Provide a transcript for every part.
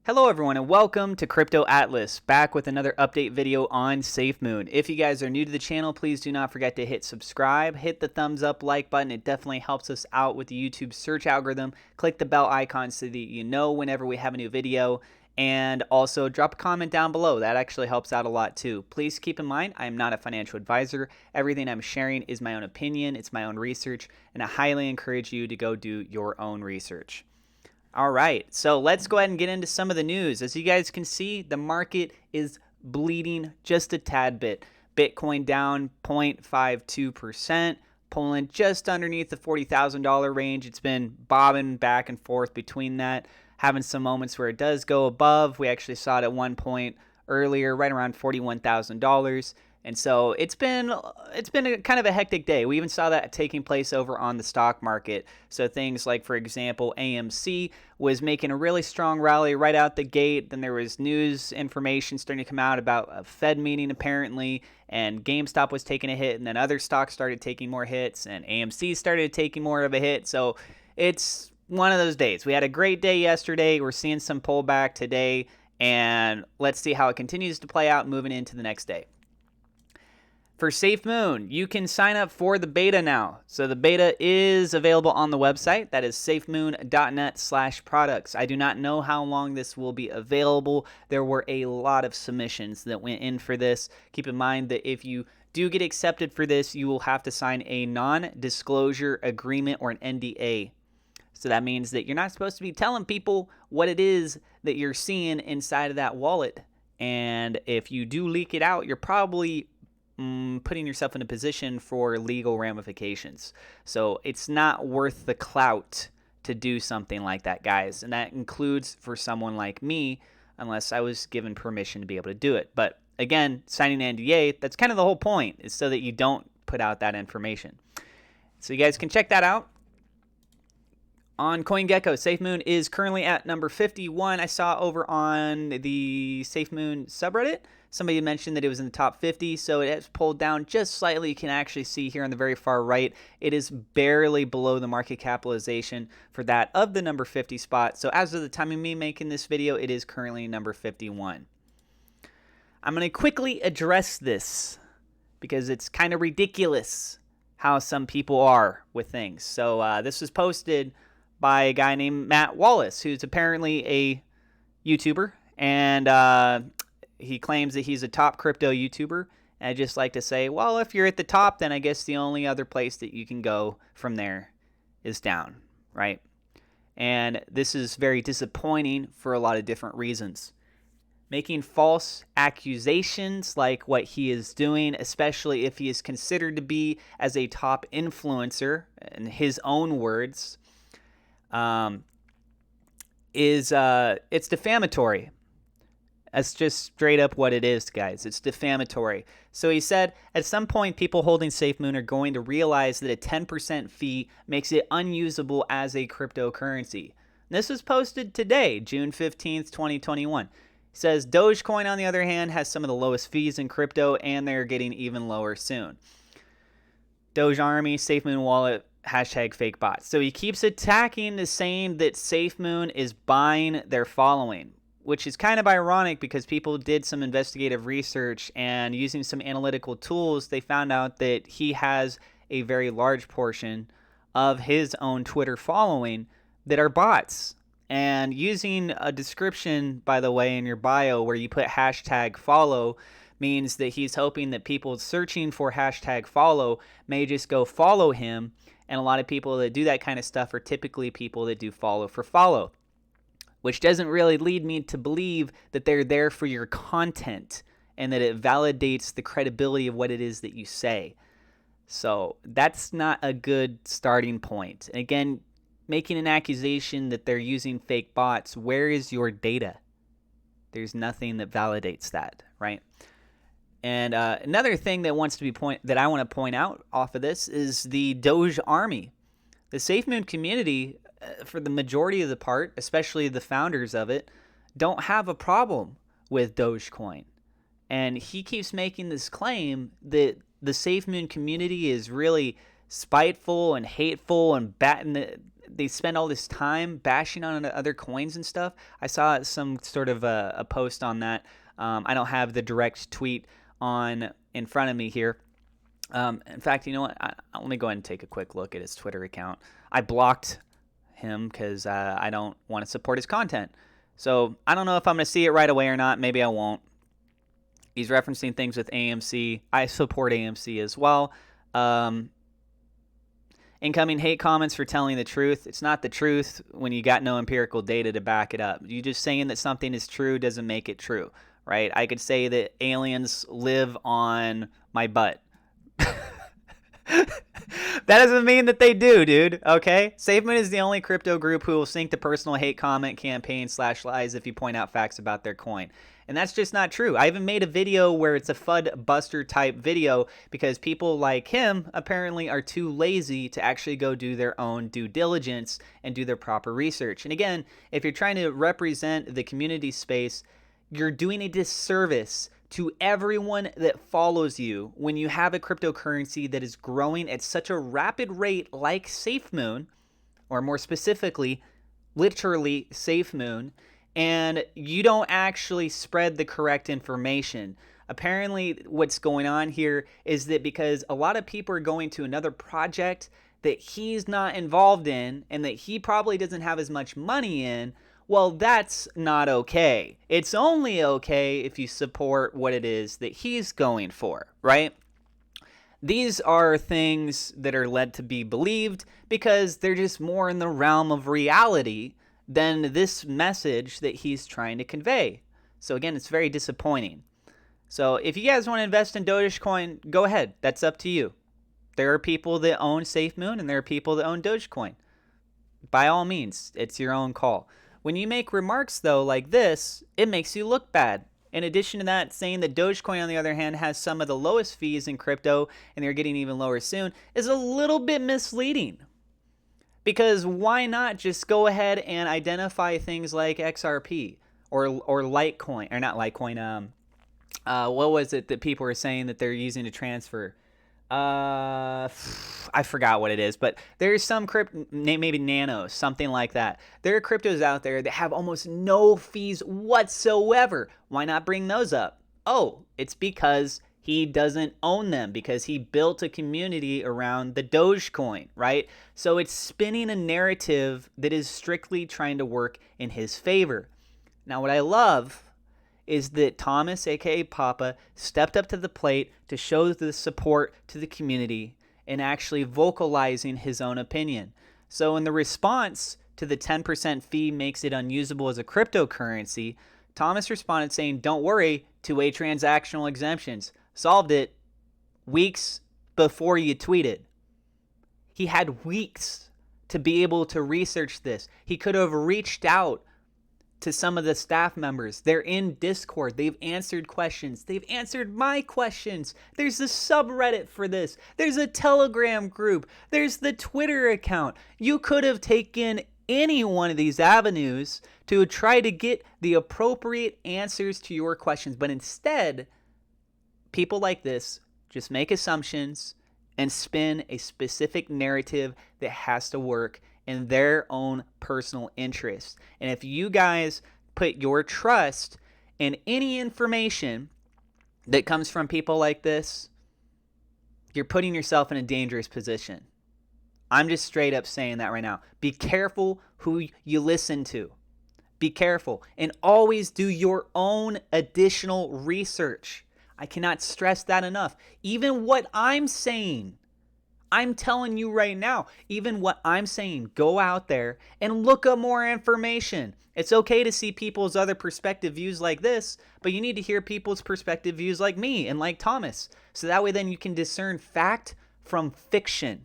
Hello everyone and welcome to Crypto Atlas, back with another update video on SafeMoon. If you guys are new to the channel, please do not forget to hit subscribe, hit the thumbs up, like button. It definitely helps us out with the YouTube search algorithm. Click the bell icon so that you know whenever we have a new video. And also drop a comment down below. That actually helps out a lot too. Please keep in mind, I am not a financial advisor. Everything I'm sharing is my own opinion, it's my own research, and I highly encourage you to go do your own research. All right, so let's go ahead and get into some of the news. As you guys can see, the market is bleeding just a tad bit. Bitcoin down 0.52%, pulling just underneath the $40,000 range. It's been bobbing back and forth between that, having some moments where it does go above. We actually saw it at one point earlier, right around $41,000. And so it's been a kind of a hectic day. We even saw that taking place over on the stock market. So things like, for example, AMC was making a really strong rally right out the gate. Then there was news information starting to come out about a Fed meeting apparently, and GameStop was taking a hit, and then other stocks started taking more hits, and AMC started taking more of a hit. So it's one of those days. We had a great day yesterday. We're seeing some pullback today, and let's see how it continues to play out moving into the next day. For SafeMoon, you can sign up for the beta now. So the beta is available on the website. That is safemoon.net/products. I do not know how long this will be available. There were a lot of submissions that went in for this. Keep in mind that if you do get accepted for this, you will have to sign a non-disclosure agreement or an NDA. So that means that you're not supposed to be telling people what it is that you're seeing inside of that wallet. And if you do leak it out, you're probably putting yourself in a position for legal ramifications. So it's not worth the clout to do something like that, guys. And that includes for someone like me, unless I was given permission to be able to do it. But again, signing an NDA, that's kind of the whole point, is so that you don't put out that information. So you guys can check that out. On CoinGecko, SafeMoon is currently at number 51. I saw over on the SafeMoon subreddit, somebody mentioned that it was in the top 50, so it has pulled down just slightly. You can actually see here on the very far right, it is barely below the market capitalization for that of the number 50 spot. So as of the time of me making this video, it is currently number 51. I'm going to quickly address this because it's kind of ridiculous how some people are with things. So this was posted by a guy named Matt Wallace, who's apparently a YouTuber, and he claims that he's a top crypto YouTuber. And I'd just like to say, well, if you're at the top, then I guess the only other place that you can go from there is down, right? And this is very disappointing for a lot of different reasons. Making false accusations like what he is doing, especially if he is considered to be as a top influencer, in his own words, it's defamatory. That's just straight up what it is, guys. It's defamatory. So he said, at some point, people holding SafeMoon are going to realize that a 10% fee makes it unusable as a cryptocurrency. This was posted today, June 15th, 2021. He says, Dogecoin, on the other hand, has some of the lowest fees in crypto, and they're getting even lower soon. Doge Army, SafeMoon Wallet, hashtag fake bots. So he keeps attacking the saying that SafeMoon is buying their following, which is kind of ironic because people did some investigative research, and using some analytical tools, they found out that he has a very large portion of his own Twitter following that are bots. And using a description, by the way, in your bio where you put hashtag follow means that he's hoping that people searching for hashtag follow may just go follow him. And a lot of people that do that kind of stuff are typically people that do follow for follow, which doesn't really lead me to believe that they're there for your content and that it validates the credibility of what it is that you say. So that's not a good starting point. Again, making an accusation that they're using fake bots, where is your data? There's nothing that validates that, right? And another thing that I want to point out off of this is the Doge Army. The SafeMoon community, for the majority of the part, especially the founders of it, don't have a problem with Dogecoin. And he keeps making this claim that the SafeMoon community is really spiteful and hateful and they spend all this time bashing on other coins and stuff. I saw some sort of a post on that. I don't have the direct tweet on in front of me here. In fact, you know what? Let me go ahead and take a quick look at his Twitter account. I blocked him because I don't want to support his content. So I don't know if I'm going to see it right away or not. Maybe I won't. He's referencing things with AMC. I support AMC as well. Incoming hate comments for telling the truth. It's not the truth when you got no empirical data to back it up. You just saying that something is true doesn't make it true, right? I could say that aliens live on my butt. That doesn't mean that they do, dude. Okay? SafeMoon is the only crypto group who will sink to personal hate comment campaign /lies if you point out facts about their coin. And that's just not true. I even made a video where it's a FUD buster type video because people like him apparently are too lazy to actually go do their own due diligence and do their proper research. And again, if you're trying to represent the community space, you're doing a disservice to everyone that follows you when you have a cryptocurrency that is growing at such a rapid rate like SafeMoon, or more specifically, literally SafeMoon, and you don't actually spread the correct information. Apparently, what's going on here is that because a lot of people are going to another project that he's not involved in and that he probably doesn't have as much money in, well, that's not okay. It's only okay if you support what it is that he's going for, right? These are things that are led to be believed because they're just more in the realm of reality than this message that he's trying to convey. So again, it's very disappointing. So if you guys want to invest in Dogecoin, go ahead. That's up to you. There are people that own SafeMoon and there are people that own Dogecoin. By all means, it's your own call. When you make remarks, though, like this, it makes you look bad. In addition to that, saying that Dogecoin, on the other hand, has some of the lowest fees in crypto, and they're getting even lower soon, is a little bit misleading. Because why not just go ahead and identify things like XRP or Litecoin, or not Litecoin, what was it that people were saying that they're using to transfer? I forgot what it is, but there's some maybe Nano, something like that. There are cryptos out there that have almost no fees whatsoever. Why not bring those up? Oh, it's because he doesn't own them, because he built a community around the Dogecoin, right? So it's spinning a narrative that is strictly trying to work in his favor. Now, what I love is that Thomas, aka Papa, stepped up to the plate to show the support to the community and actually vocalizing his own opinion. So in the response to the 10% fee makes it unusable as a cryptocurrency, Thomas responded saying, "Don't worry, two-way transactional exemptions." Solved it weeks before you tweeted. He had weeks to be able to research this. He could have reached out to some of the staff members. They're in Discord. They've answered questions. They've answered my questions. There's a subreddit for this. There's a Telegram group. There's the Twitter account. You could have taken any one of these avenues to try to get the appropriate answers to your questions. But instead, people like this just make assumptions and spin a specific narrative that has to work in their own personal interest. And if you guys put your trust in any information that comes from people like this, you're putting yourself in a dangerous position. I'm just straight up saying that right now. Be careful who you listen to. Be careful and always do your own additional research. I cannot stress that enough. Even what I'm saying, I'm telling you right now, even what I'm saying, go out there and look up more information. It's okay to see people's other perspective views like this, but you need to hear people's perspective views like me and like Thomas. So that way then you can discern fact from fiction,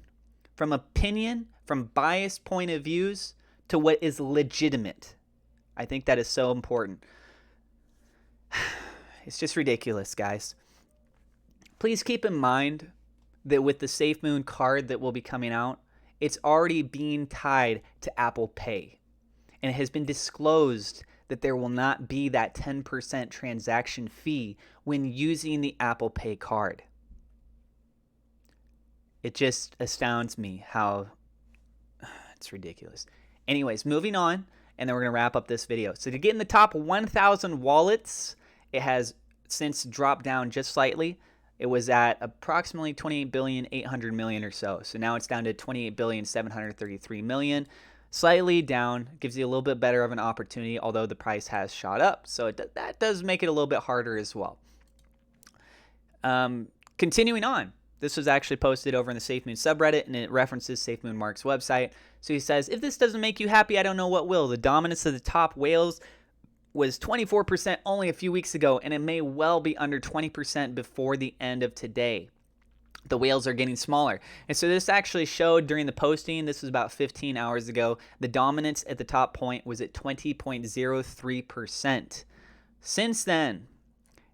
from opinion, from biased point of views to what is legitimate. I think that is so important. It's just ridiculous, guys. Please keep in mind that with the SafeMoon card that will be coming out, it's already being tied to Apple Pay. And it has been disclosed that there will not be that 10% transaction fee when using the Apple Pay card. It just astounds me how It's ridiculous. Anyways, moving on, and then we're going to wrap up this video. So to get in the top 1,000 wallets, it has since dropped down just slightly. It was at approximately 28,800,000,000 or so. So now it's down to 28,733,000,000. Slightly down, gives you a little bit better of an opportunity, although the price has shot up. So that does make it a little bit harder as well. Continuing on, this was actually posted over in the SafeMoon subreddit, and it references SafeMoon Mark's website. So he says, if this doesn't make you happy, I don't know what will. The dominance of the top whales was 24% only a few weeks ago, and it may well be under 20% before the end of today. The whales are getting smaller. And so this actually showed during the posting, this was about 15 hours ago, the dominance at the top point was at 20.03%. Since then,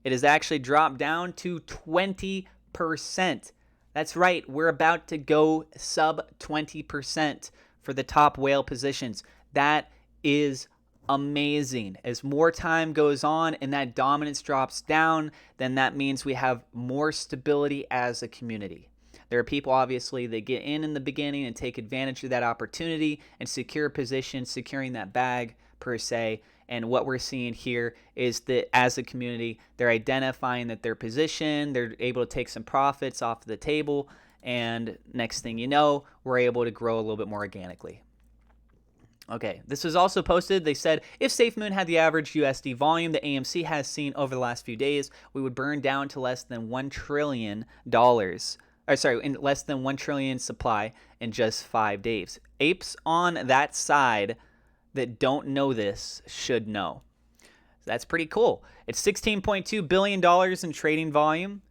it has actually dropped down to 20%. That's right, we're about to go sub 20% for the top whale positions. That is amazing. As more time goes on and that dominance drops down, then that means we have more stability as a community. There are people, obviously, that get in the beginning and take advantage of that opportunity and secure a position, securing that bag, per se. And what we're seeing here is that as a community, they're identifying that their position, they're able to take some profits off the table, and next thing you know, we're able to grow a little bit more organically. Okay, this was also posted. They said, if SafeMoon had the average USD volume the AMC has seen over the last few days, we would burn down to less than $1 trillion, in less than 1 trillion supply in just 5 days. Apes on that side that don't know this should know. So that's pretty cool. It's $16.2 billion in trading volume.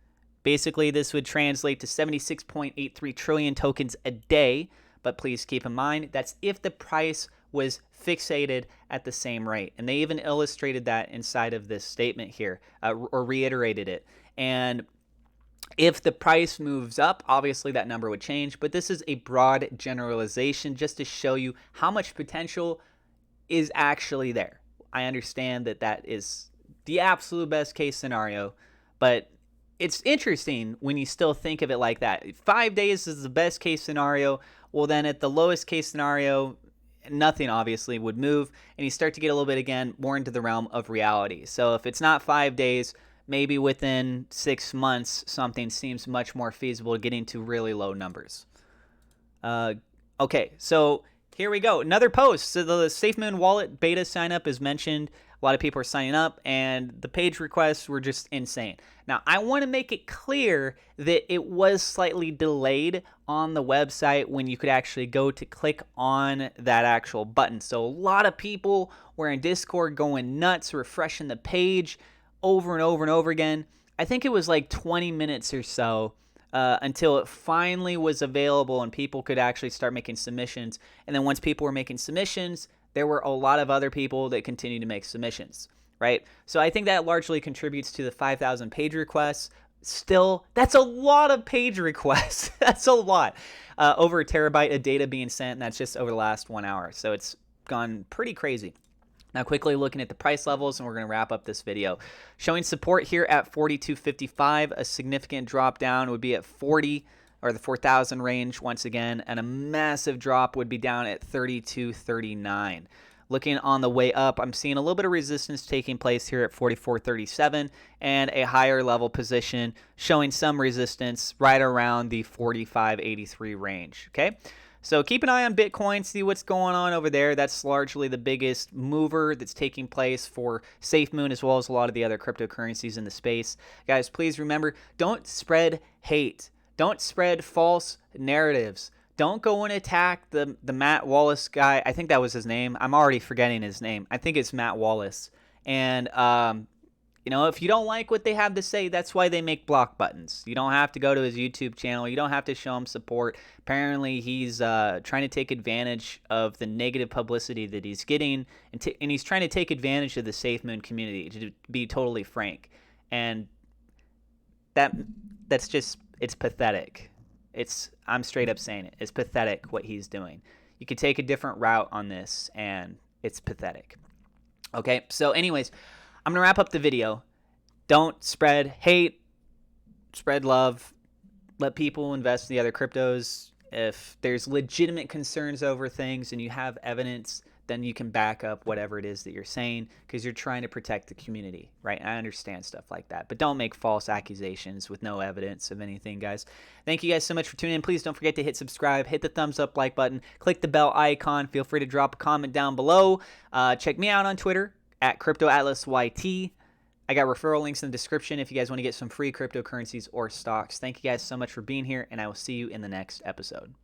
Basically, this would translate to 76.83 trillion tokens a day. But please keep in mind, that's if the price was fixated at the same rate. And they even illustrated that inside of this statement here, or reiterated it. And if the price moves up, obviously that number would change. But this is a broad generalization just to show you how much potential is actually there. I understand that that is the absolute best case scenario, but it's interesting when you still think of it like that. 5 days is the best case scenario. Well, then at the lowest case scenario, nothing obviously would move, and you start to get a little bit, again, more into the realm of reality. So if it's not 5 days, maybe within 6 months, something seems much more feasible, getting to really low numbers. Okay, so here we go. Another post. So the SafeMoon wallet beta sign up is mentioned. A lot of people are signing up, and the page requests were just insane. Now, I want to make it clear that it was slightly delayed on the website when you could actually go to click on that actual button. So a lot of people were in Discord going nuts, refreshing the page over and over and over again. I think it was like 20 minutes or so until it finally was available and people could actually start making submissions. And then once people were making submissions, there were a lot of other people that continued to make submissions, right? So I think that largely contributes to the 5,000 page requests. Still, that's a lot of page requests. That's a lot. Over a terabyte of data being sent, and that's just over the last 1 hour. So it's gone pretty crazy. Now, quickly looking at the price levels, and we're going to wrap up this video. Showing support here at 42.55. A significant drop down would be at 40, or the 4,000 range once again, and a massive drop would be down at 32.39. Looking on the way up, I'm seeing a little bit of resistance taking place here at 44.37 and a higher level position showing some resistance right around the 45.83 range. Okay, so keep an eye on Bitcoin, see what's going on over there. That's largely the biggest mover that's taking place for SafeMoon as well as a lot of the other cryptocurrencies in the space. Guys, please remember, don't spread hate. Don't spread false narratives. Don't go and attack the Matt Wallace guy. I think that was his name. I'm already forgetting his name. I think it's Matt Wallace. And, if you don't like what they have to say, that's why they make block buttons. You don't have to go to his YouTube channel. You don't have to show him support. Apparently, he's trying to take advantage of the negative publicity that he's getting. And he's trying to take advantage of the SafeMoon community, to be totally frank. And that's just, it's pathetic. I'm straight up saying it. It's pathetic what he's doing. You could take a different route on this, and it's pathetic. Okay, so anyways, I'm going to wrap up the video. Don't spread hate. Spread love. Let people invest in the other cryptos. If there's legitimate concerns over things and you have evidence, then you can back up whatever it is that you're saying because you're trying to protect the community, right? And I understand stuff like that, but don't make false accusations with no evidence of anything, guys. Thank you guys so much for tuning in. Please don't forget to hit subscribe, hit the thumbs up like button, click the bell icon. Feel free to drop a comment down below. Check me out on Twitter at CryptoAtlasYT. I got referral links in the description if you guys want to get some free cryptocurrencies or stocks. Thank you guys so much for being here, and I will see you in the next episode.